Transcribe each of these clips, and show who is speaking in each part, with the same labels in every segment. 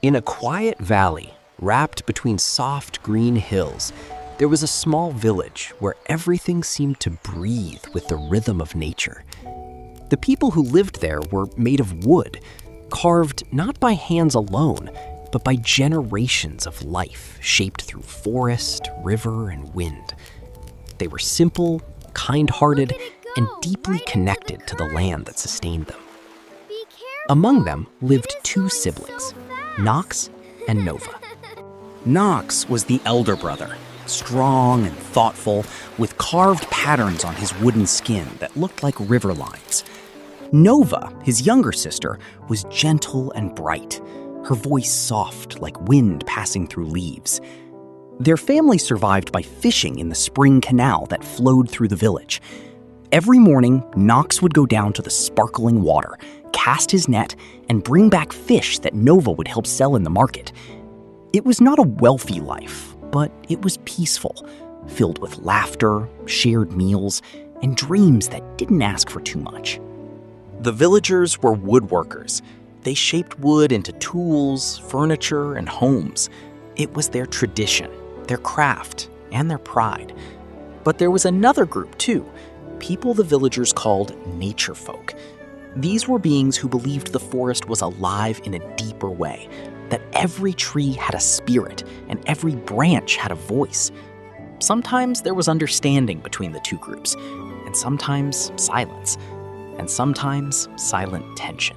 Speaker 1: In a quiet valley, wrapped between soft green hills, there was a small village where everything seemed to breathe with the rhythm of nature. The people who lived there were made of wood, carved not by hands alone, but by generations of life shaped through forest, river, and wind. They were simple, kind-hearted, and deeply connected to the land that sustained them. Among them lived two siblings, Nox and Nova.
Speaker 2: Nox was the elder brother, strong and thoughtful, with carved patterns on his wooden skin that looked like river lines. Nova, his younger sister, was gentle and bright, her voice soft like wind passing through leaves. Their family survived by fishing in the spring canal that flowed through the village. Every morning, Nox would go down to the sparkling water, cast his net, and bring back fish that Nova would help sell in the market. It was not a wealthy life, but it was peaceful, filled with laughter, shared meals, and dreams that didn't ask for too much. The villagers were woodworkers. They shaped wood into tools, furniture, and homes. It was their tradition, their craft, and their pride. But there was another group too, people the villagers called nature folk. These were beings who believed the forest was alive in a deeper way, that every tree had a spirit and every branch had a voice. Sometimes there was understanding between the two groups, and sometimes silence, and sometimes silent tension.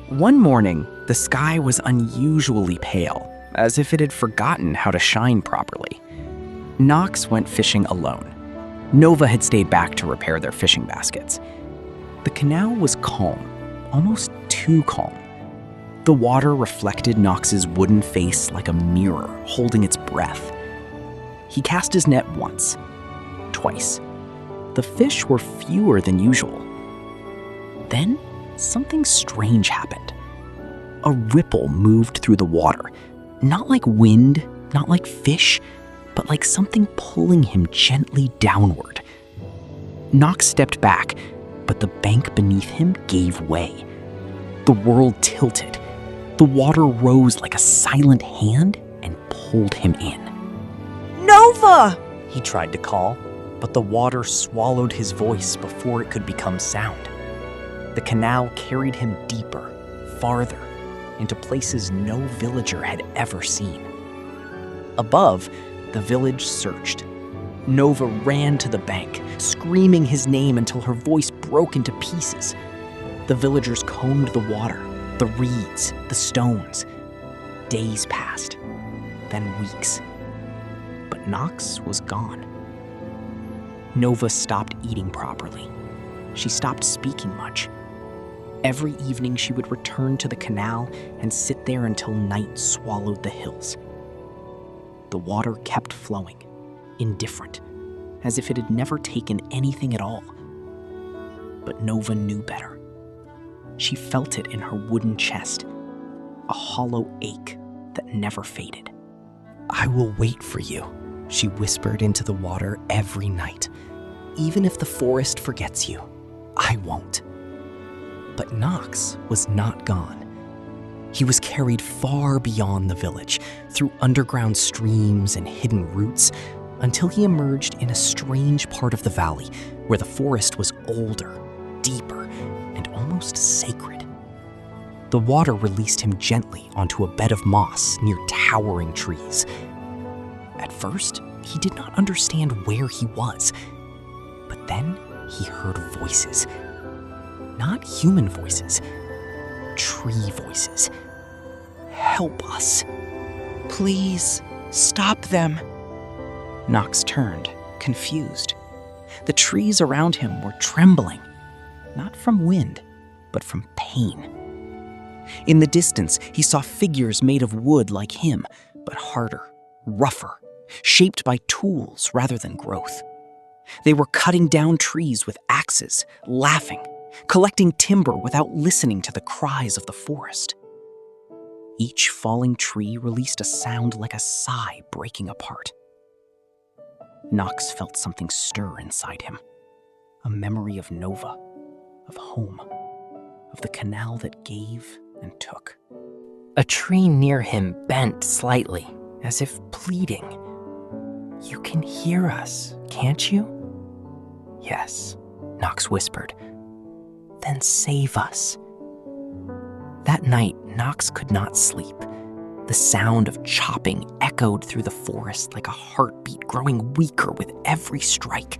Speaker 2: One morning, the sky was unusually pale, as if it had forgotten how to shine properly. Nox went fishing alone. Nova had stayed back to repair their fishing baskets. The canal was calm, almost too calm. The water reflected Nox's wooden face like a mirror holding its breath. He cast his net once, twice. The fish were fewer than usual. Then something strange happened. A ripple moved through the water, not like wind, not like fish, but like something pulling him gently downward. Nox stepped back, but the bank beneath him gave way. The world tilted. The water rose like a silent hand and pulled him in. "Nova!" he tried to call, but the water swallowed his voice before it could become sound. The canal carried him deeper, farther, into places no villager had ever seen. Above, the village searched. Nova ran to the bank, screaming his name until her voice broke into pieces. The villagers combed the water, the reeds, the stones. Days passed, then weeks. But Nox was gone. Nova stopped eating properly. She stopped speaking much. Every evening she would return to the canal and sit there until night swallowed the hills. The water kept flowing, indifferent, as if it had never taken anything at all. But Nova knew better. She felt it in her wooden chest, a hollow ache that never faded. "I will wait for you," she whispered into the water every night. "Even if the forest forgets you, I won't." But Nox was not gone. He was carried far beyond the village, through underground streams and hidden roots, until he emerged in a strange part of the valley where the forest was older, deeper, and almost sacred. The water released him gently onto a bed of moss near towering trees. At first, he did not understand where he was, but then he heard voices. Not human voices, tree voices. "Help us. Please, stop them." Nox turned, confused. The trees around him were trembling, not from wind, but from pain. In the distance, he saw figures made of wood like him, but harder, rougher, shaped by tools rather than growth. They were cutting down trees with axes, laughing, collecting timber without listening to the cries of the forest. Each falling tree released a sound like a sigh breaking apart. Nox felt something stir inside him, a memory of Nova, of home, of the canal that gave and took.
Speaker 1: A tree near him bent slightly, as if pleading. "You can hear us, can't you?" "Yes," Nox whispered. "Then save us." That night, Nox could not sleep. The sound of chopping echoed through the forest like a heartbeat growing weaker with every strike.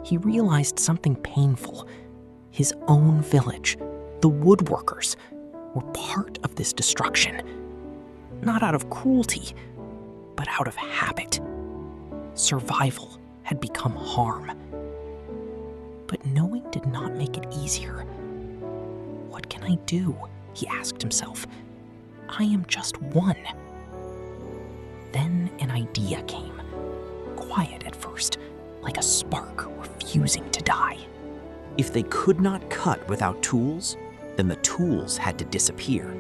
Speaker 1: He realized something painful. His own village, the woodworkers, were part of this destruction. Not out of cruelty, but out of habit. Survival had become harm. But knowing did not make it easier. "What can I do?" he asked himself. "I am just one." Then an idea came, quiet at first, like a spark refusing to die. If they could not cut without tools, then the tools had to disappear.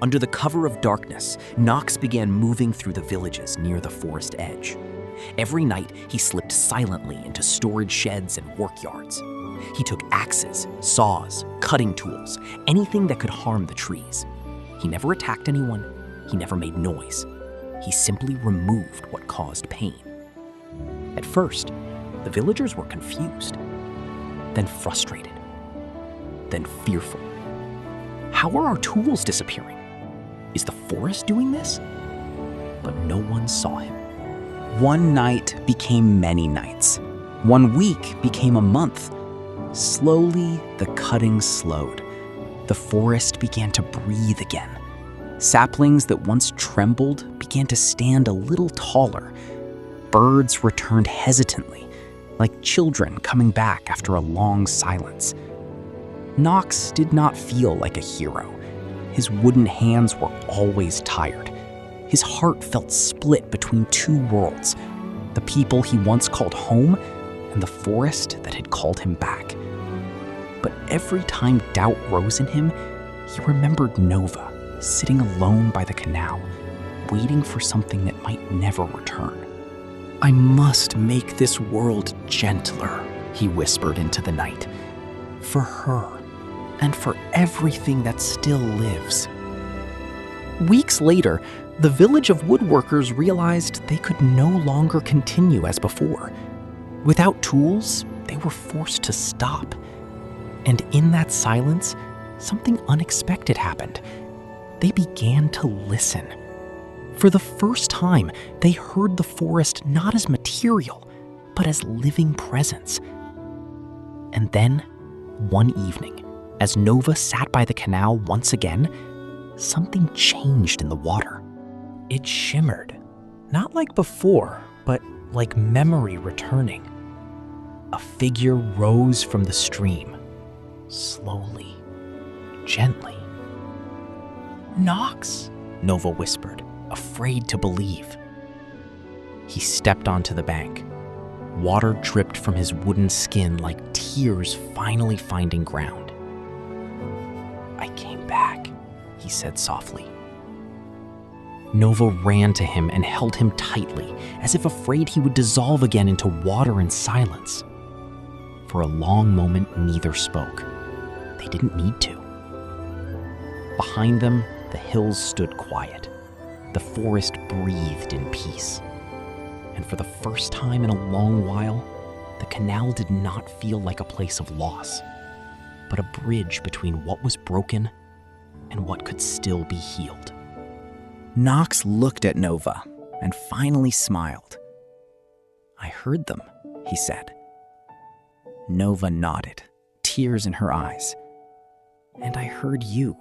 Speaker 1: Under the cover of darkness, Nox began moving through the villages near the forest edge. Every night, he slipped silently into storage sheds and workyards. He took axes, saws, cutting tools, anything that could harm the trees. He never attacked anyone. He never made noise. He simply removed what caused pain. At first, the villagers were confused, then frustrated, then fearful. How are our tools disappearing? Is the forest doing this? But no one saw him. One night became many nights. 1 week became a month. Slowly, the cutting slowed. The forest began to breathe again. Saplings that once trembled began to stand a little taller. Birds returned hesitantly, like children coming back after a long silence. Nox did not feel like a hero. His wooden hands were always tired. His heart felt split between two worlds, the people he once called home and the forest that had called him back. But every time doubt rose in him, he remembered Nova, sitting alone by the canal, waiting for something that might never return. "I must make this world gentler," he whispered into the night. "For her, and for everything that still lives." Weeks later, the village of woodworkers realized they could no longer continue as before. Without tools, they were forced to stop. And in that silence, something unexpected happened. They began to listen. For the first time, they heard the forest not as material, but as living presence. And then, one evening, as Nova sat by the canal once again, something changed in the water. It shimmered, not like before, but like memory returning. A figure rose from the stream, slowly, gently. "Nox," Nova whispered, afraid to believe. He stepped onto the bank. Water dripped from his wooden skin like tears finally finding ground. "I came back," he said softly. Nova ran to him and held him tightly, as if afraid he would dissolve again into water and silence. For a long moment, neither spoke. They didn't need to. Behind them, the hills stood quiet. The forest breathed in peace. And for the first time in a long while, the canal did not feel like a place of loss, but a bridge between what was broken and what could still be healed. Nox looked at Nova and finally smiled. "I heard them," he said. Nova nodded, tears in her eyes. "And I heard you."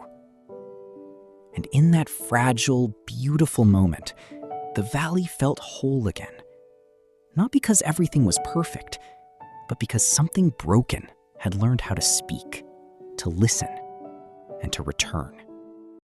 Speaker 1: And in that fragile, beautiful moment, the valley felt whole again. Not because everything was perfect, but because something broken had learned how to speak, to listen, and to return.